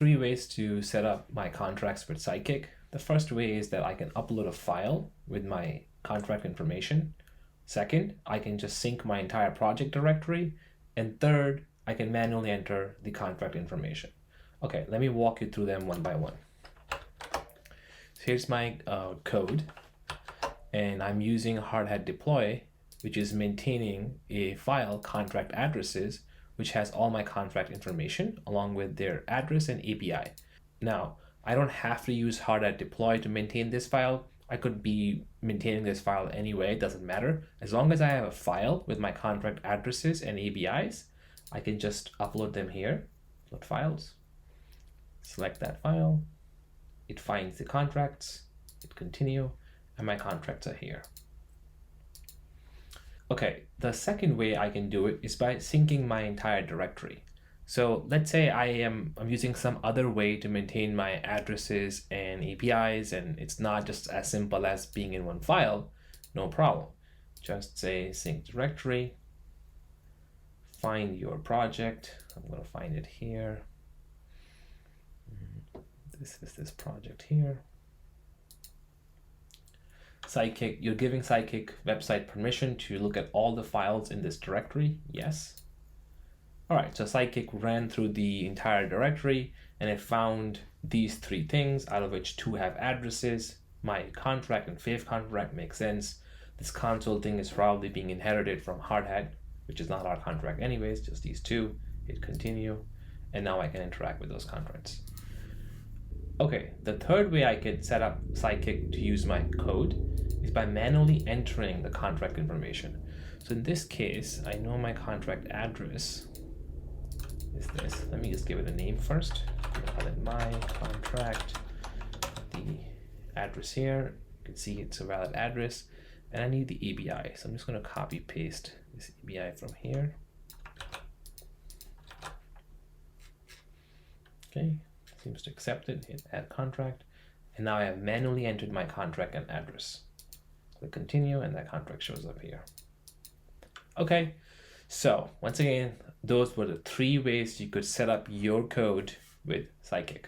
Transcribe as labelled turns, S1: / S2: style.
S1: Three ways to set up my contracts with Sidekik. The first way is that I can upload a file with my contract information. Second, I can just sync my entire project directory. And third, I can manually enter the contract information. Okay, let me walk you through them one by one. So here's my code, and I'm using hard hat deploy, which is maintaining a file, contract addresses, which has all my contract information along with their address and API. Now, I don't have to use hard hat deploy to maintain this file. I could be maintaining this file anyway, it doesn't matter. As long as I have a file with my contract addresses and APIs, I can just upload them here. Upload files, select that file, it finds the contracts, hit continue, and my contracts are here. Okay, the second way I can do it is by syncing my entire directory. So let's say I'm using some other way to maintain my addresses and APIs, and it's not just as simple as being in one file. No problem. Just say sync directory, find your project. I'm going to find it here. This is this project here. Sidekik, you're giving Sidekik website permission to look at all the files in this directory. Yes. All right, so Sidekik ran through the entire directory and it found these three things, out of which two have addresses. My contract and fave contract makes sense. This console thing is probably being inherited from hard hat, which is not our contract anyways, just these two. Hit continue, and now I can interact with those contracts. Okay, the third way I could set up Sidekik to use my code is by manually entering the contract information. So in this case, I know my contract address is this. Let me just give it a name first. I'll call it my contract. The address here, you can see it's a valid address, and I need the API. So I'm just going to copy paste this API from here. Okay. Seems to accept it, hit add contract, and now I have manually entered my contract and address. Click continue, and that contract shows up here. Okay, so once again, those were the three ways you could set up your code with Sidekik.